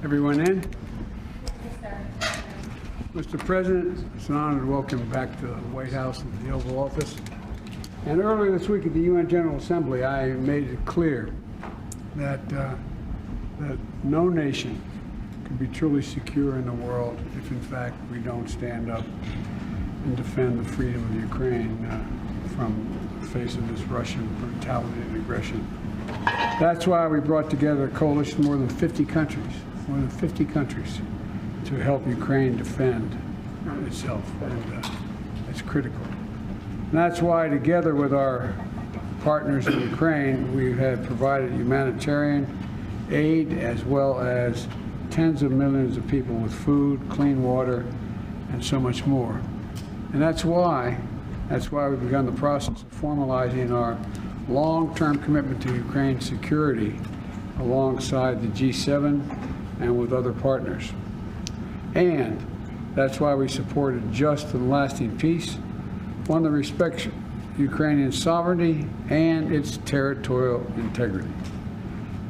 Everyone in? Mr. President, it's an honor to welcome you back to the White House and the Oval Office. And earlier this week at the UN General Assembly, I made it clear that no nation can be truly secure in the world if, in fact, we don't stand up and defend the freedom of Ukraine from the face of this Russian brutality and aggression. That's why we brought together a coalition of more than 50 countries, to help Ukraine defend itself, and it's critical. And that's why, together with our partners in Ukraine, we have provided humanitarian aid as well as tens of millions of people with food, clean water, and so much more. And that's why we've begun the process of formalizing our long-term commitment to Ukraine's security alongside the G7 and with other partners. And that's why we supported just and lasting peace, one that respects Ukrainian sovereignty and its territorial integrity.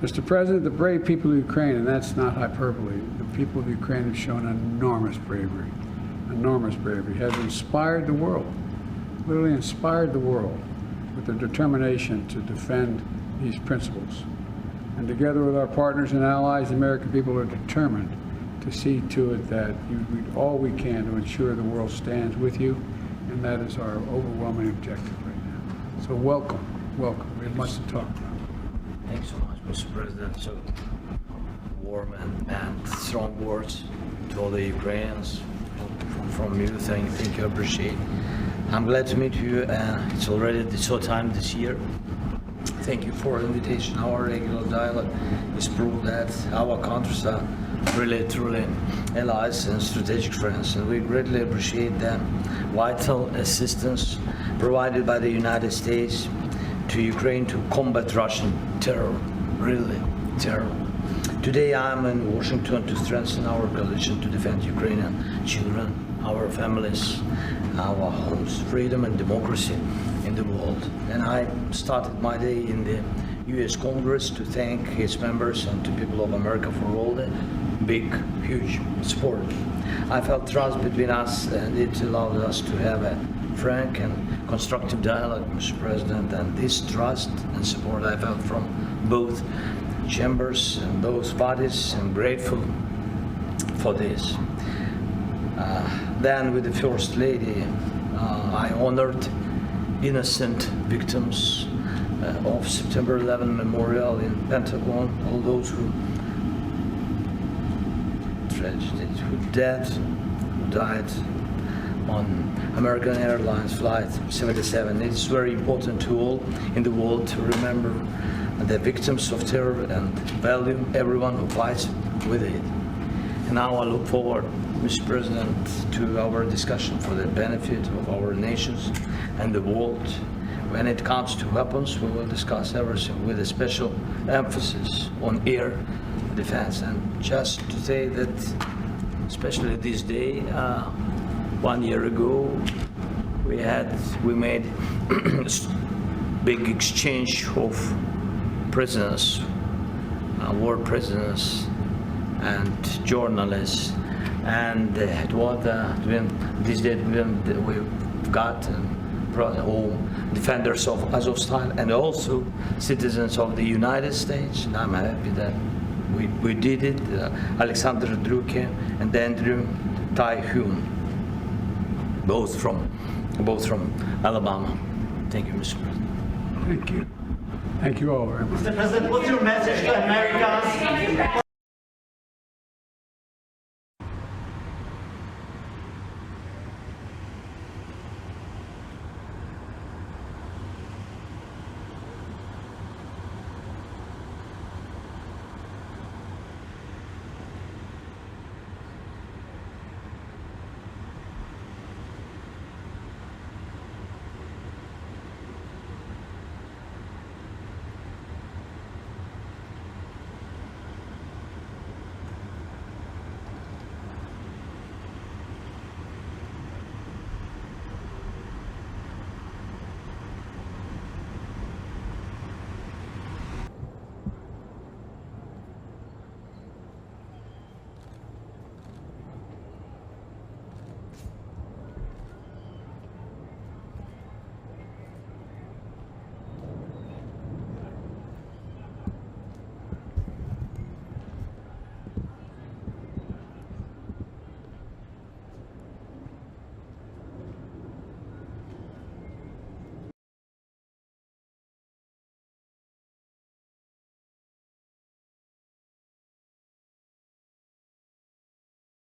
Mr. President, the brave people of Ukraine, and that's not hyperbole, the people of Ukraine have shown enormous bravery, have inspired the world, literally inspired the world with their determination to defend these principles. And together with our partners and allies, the American people are determined to see to it that we do all we can to ensure the world stands with you, and that is our overwhelming objective right now. So welcome. We have much to talk about. Thanks so much, Mr. President. So warm and strong words to all the Ukrainians from you. Thank you, I appreciate. I'm glad to meet you. It's already the short time this year. Thank you for the invitation. Our regular dialogue is proof that our countries are really, truly allies and strategic friends, and we greatly appreciate the vital assistance provided by the United States to Ukraine to combat Russian terror, really terror. Today I'm in Washington to strengthen our coalition to defend Ukrainian children, our families, our homes, freedom and democracy in the world. And I started my day in the US Congress to thank its members and to people of America for all the big, huge support. I felt trust between us, and it allowed us to have a frank and constructive dialogue, Mr. President, and this trust and support I felt from both chambers and both parties. I'm grateful for this. Then with the First Lady, I honored innocent victims of September 11 Memorial in Pentagon, all those who died on American Airlines Flight 77. It's very important to all in the world to remember the victims of terror and value everyone who fights with it. And now I look forward, Mr. President, to our discussion for the benefit of our nations and the world. When it comes to weapons, we will discuss everything with a special emphasis on air defense. And just to say that, especially this day, 1 year ago, we made big exchange of prisoners, war prisoners, and journalists. And this day we've got brought home defenders of Azovstal and also citizens of the United States. And I'm happy that we did it. Alexander Druke and Andrew Tai-Hyun, both from Alabama. Thank you, Mr. President. Thank you. Thank you all very much. Mr. President, what's your message to Americans?